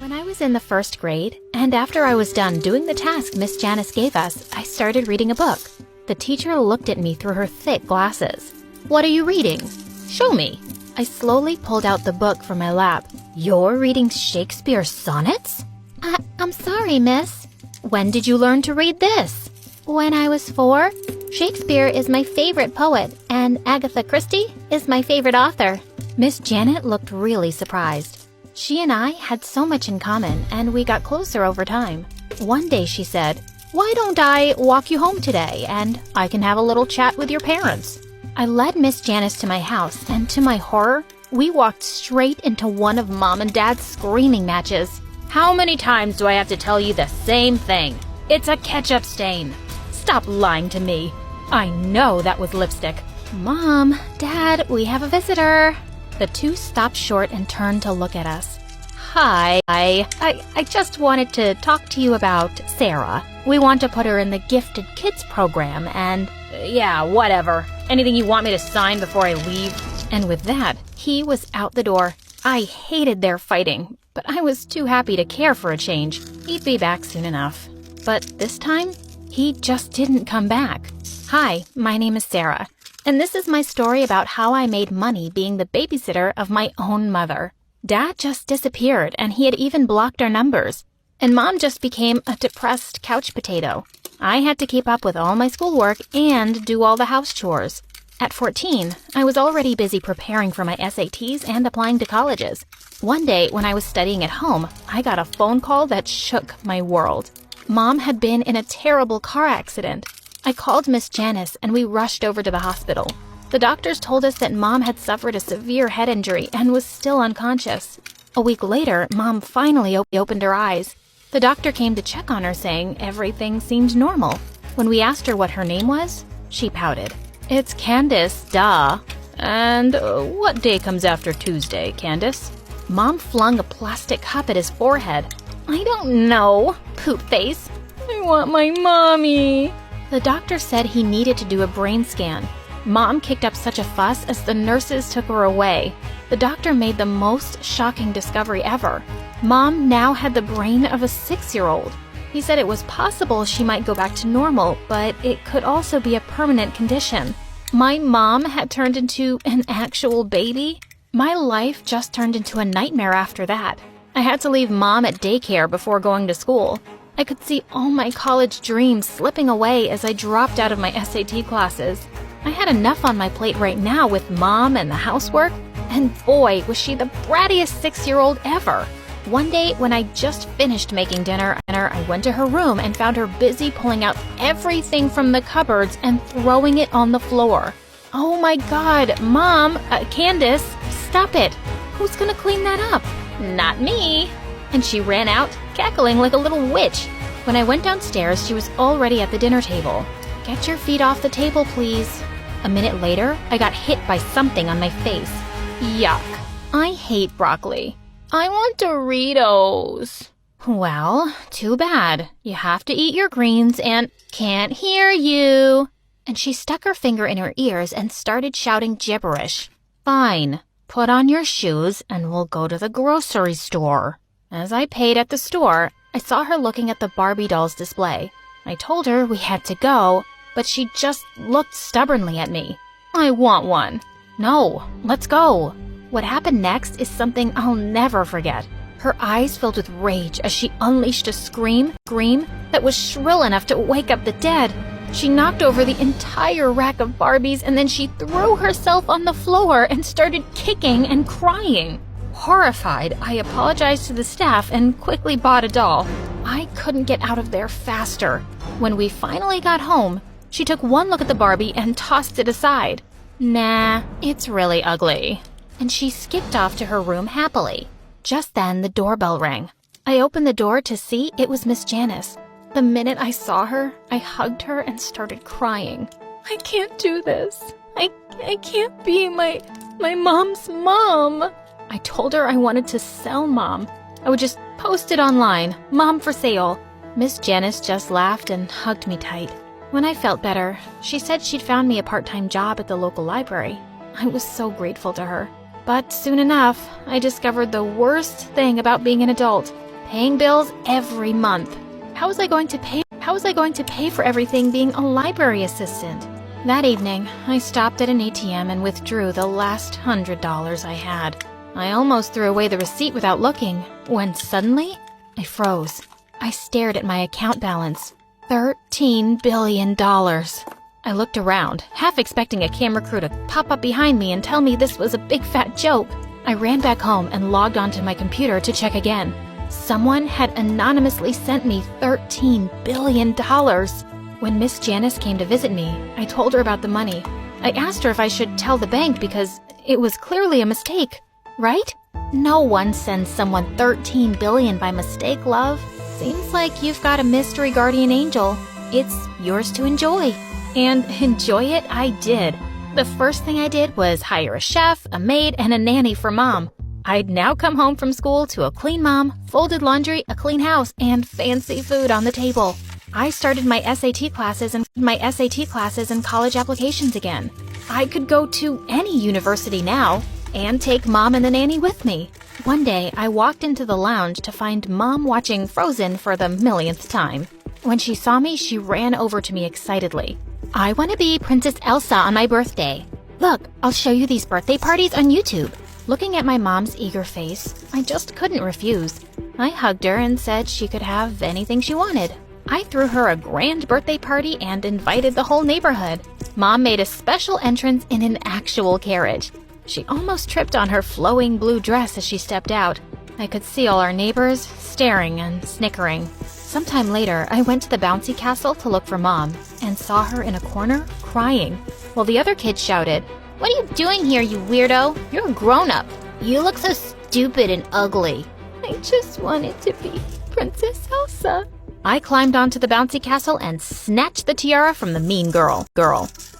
When I was in the first grade, and after I was done doing the task Miss Janice gave us, I started reading a book. The teacher looked at me through her thick glasses. "What are you reading? Show me." I slowly pulled out the book from my lap. "You're reading Shakespeare sonnets?" I'm sorry, miss." "When did you learn to read this?" "When I was 4. Shakespeare is my favorite poet, and Agatha Christie is my favorite author." Miss Janet looked really surprised. She and I had so much in common, and we got closer over time. One day she said, "Why don't I walk you home today, and I can have a little chat with your parents?" I led Miss Janice to my house, and to my horror, we walked straight into one of Mom and Dad's screaming matches. "How many times do I have to tell you the same thing? It's a ketchup stain. Stop lying to me. I know that was lipstick." "Mom, Dad, we have a visitor." The two stopped short and turned to look at us. "Hi, I just wanted to talk to you about Sarah. We want to put her in the Gifted Kids program and..." "Yeah, whatever. Anything you want me to sign before I leave?" And with that, he was out the door. I hated their fighting, but I was too happy to care for a change. He'd be back soon enough. But this time, he just didn't come back. Hi, my name is Sarah, and this is my story about how I made money being the babysitter of my own mother. Dad just disappeared, and he had even blocked our numbers. And Mom just became a depressed couch potato. I had to keep up with all my schoolwork and do all the house chores. At 14, I was already busy preparing for my SATs and applying to colleges. One day, when I was studying at home, I got a phone call that shook my world. Mom had been in a terrible car accident. I called Miss Janice, and we rushed over to the hospital. The doctors told us that Mom had suffered a severe head injury and was still unconscious. A week later, Mom finally opened her eyes. The doctor came to check on her, saying everything seemed normal. When we asked her what her name was, she pouted. "It's Candace, duh." "And what day comes after Tuesday, Candace?" Mom flung a plastic cup at his forehead. "I don't know, poop face. I want my mommy." The doctor said he needed to do a brain scan. Mom kicked up such a fuss as the nurses took her away. The doctor made the most shocking discovery ever. Mom now had the brain of a 6-year-old. He said it was possible she might go back to normal, but it could also be a permanent condition. My mom had turned into an actual baby? My life just turned into a nightmare after that. I had to leave Mom at daycare before going to school. I could see all my college dreams slipping away as I dropped out of my SAT classes. I had enough on my plate right now with Mom and the housework, and boy, was she the brattiest 6-year-old ever. One day, when I just finished making dinner, I went to her room and found her busy pulling out everything from the cupboards and throwing it on the floor. "Oh my God, Mom, Candace, stop it. Who's gonna clean that up?" "Not me." And she ran out, cackling like a little witch. When I went downstairs, she was already at the dinner table. "Get your feet off the table, please." A minute later, I got hit by something on my face. Yuck. I hate broccoli. "I want Doritos." "Well, too bad. You have to eat your greens and..." "Can't hear you." And she stuck her finger in her ears and started shouting gibberish. "Fine. Put on your shoes and we'll go to the grocery store." As I paid at the store, I saw her looking at the Barbie dolls display. I told her we had to go, but she just looked stubbornly at me. "I want one." "No, let's go." What happened next is something I'll never forget. Her eyes filled with rage as she unleashed a scream that was shrill enough to wake up the dead. She knocked over the entire rack of Barbies, and then she threw herself on the floor and started kicking and crying. Horrified, I apologized to the staff and quickly bought a doll. I couldn't get out of there faster. When we finally got home, she took one look at the Barbie and tossed it aside. "Nah, it's really ugly." And she skipped off to her room happily. Just then, the doorbell rang. I opened the door to see it was Miss Janice. The minute I saw her, I hugged her and started crying. "I can't do this. I can't be my mom's mom." I told her I wanted to sell Mom. I would just post it online, "Mom for sale." Miss Janice just laughed and hugged me tight. When I felt better, she said she'd found me a part-time job at the local library. I was so grateful to her. But soon enough, I discovered the worst thing about being an adult. paying bills every month. How was I going to pay for everything being a library assistant? That evening, I stopped at an ATM and withdrew the last $100 I had. I almost threw away the receipt without looking, when suddenly, I froze. I stared at my account balance. $13 billion. I looked around, half expecting a camera crew to pop up behind me and tell me this was a big fat joke. I ran back home and logged onto my computer to check again. Someone had anonymously sent me $13 billion. When Miss Janice came to visit me, I told her about the money. I asked her if I should tell the bank because it was clearly a mistake, right? No one sends someone $13 billion by mistake, love. Seems like you've got a mystery guardian angel. It's yours to enjoy. And enjoy it I did. The first thing I did was hire a chef, a maid, and a nanny for Mom. I'd now come home from school to a clean mom, folded laundry, a clean house, and fancy food on the table. I started my SAT classes and college applications again. I could go to any university now and take Mom and the nanny with me. One day, I walked into the lounge to find Mom watching Frozen for the millionth time. When she saw me, she ran over to me excitedly. I want to be Princess Elsa on my birthday. Look, I'll show you these birthday parties on YouTube. Looking at my mom's eager face, I just couldn't refuse. I hugged her and said she could have anything she wanted. I threw her a grand birthday party and invited the whole neighborhood. Mom made a special entrance in an actual carriage. She almost tripped on her flowing blue dress as she stepped out. I could see all our neighbors staring and snickering. Sometime later, I went to the bouncy castle to look for Mom and saw her in a corner crying, while the other kids shouted, "What are you doing here, you weirdo? You're a grown-up. You look so stupid and ugly." I just wanted to be Princess Elsa. I climbed onto the bouncy castle and snatched the tiara from the mean girl.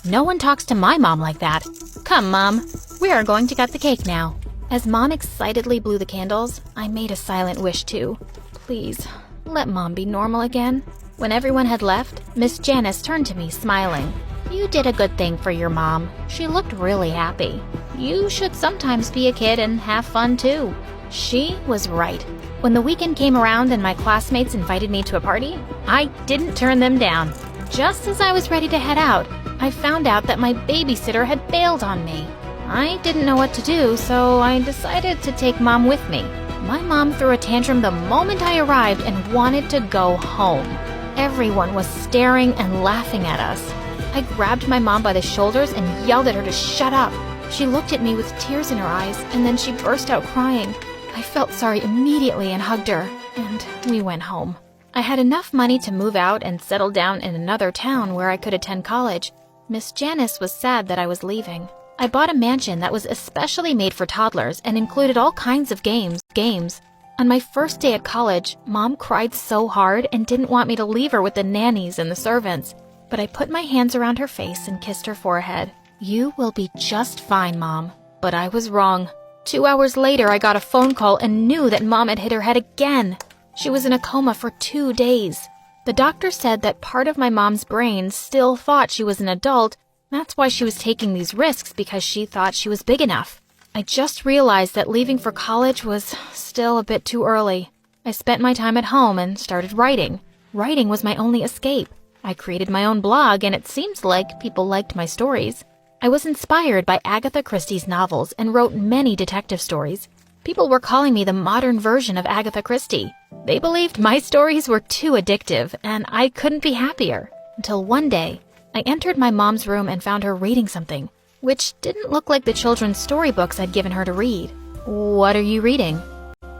No one talks to my mom like that. Come, Mom. We are going to cut the cake now. As Mom excitedly blew the candles, I made a silent wish too. Please, let Mom be normal again. When everyone had left, Miss Janice turned to me, smiling. You did a good thing for your mom. She looked really happy. You should sometimes be a kid and have fun too. She was right. When the weekend came around and my classmates invited me to a party, I didn't turn them down. Just as I was ready to head out, I found out that my babysitter had bailed on me. I didn't know what to do, so I decided to take Mom with me. My mom threw a tantrum the moment I arrived and wanted to go home. Everyone was staring and laughing at us. I grabbed my mom by the shoulders and yelled at her to shut up. She looked at me with tears in her eyes, and then she burst out crying. I felt sorry immediately and hugged her, and we went home. I had enough money to move out and settle down in another town where I could attend college. Miss Janice was sad that I was leaving. I bought a mansion that was especially made for toddlers and included all kinds of games. On my first day at college, Mom cried so hard and didn't want me to leave her with the nannies and the servants. But I put my hands around her face and kissed her forehead. You will be just fine, Mom. But I was wrong. 2 hours later, I got a phone call and knew that Mom had hit her head again. She was in a coma for 2 days. The doctor said that part of my mom's brain still thought she was an adult. That's why she was taking these risks, because she thought she was big enough. I just realized that leaving for college was still a bit too early. I spent my time at home and started writing. Writing was my only escape. I created my own blog, and it seems like people liked my stories. I was inspired by Agatha Christie's novels and wrote many detective stories. People were calling me the modern version of Agatha Christie. They believed my stories were too addictive, and I couldn't be happier. Until one day, I entered my mom's room and found her reading something, which didn't look like the children's storybooks I'd given her to read. What are you reading?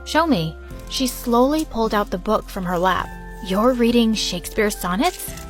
Show me. She slowly pulled out the book from her lap. You're reading Shakespeare's sonnets?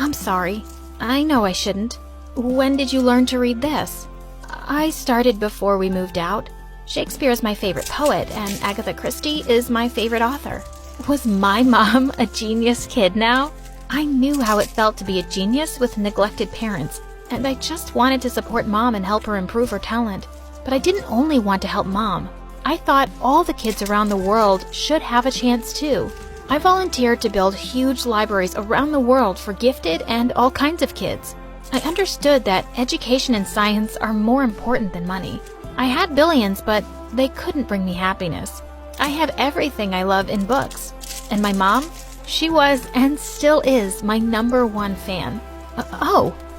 I'm sorry. I know I shouldn't. When did you learn to read this? I started before we moved out. Shakespeare is my favorite poet, and Agatha Christie is my favorite author. Was my mom a genius kid now? I knew how it felt to be a genius with neglected parents, and I just wanted to support Mom and help her improve her talent. But I didn't only want to help Mom. I thought all the kids around the world should have a chance too. I volunteered to build huge libraries around the world for gifted and all kinds of kids. I understood that education and science are more important than money. I had billions, but they couldn't bring me happiness. I have everything I love in books. And my mom? She was and still is my #1 fan.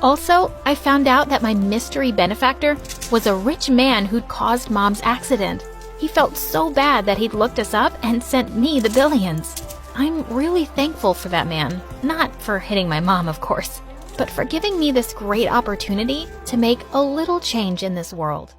Also, I found out that my mystery benefactor was a rich man who'd caused Mom's accident. He felt so bad that he'd looked us up and sent me the billions. I'm really thankful for that man. Not for hitting my mom, of course, but for giving me this great opportunity to make a little change in this world.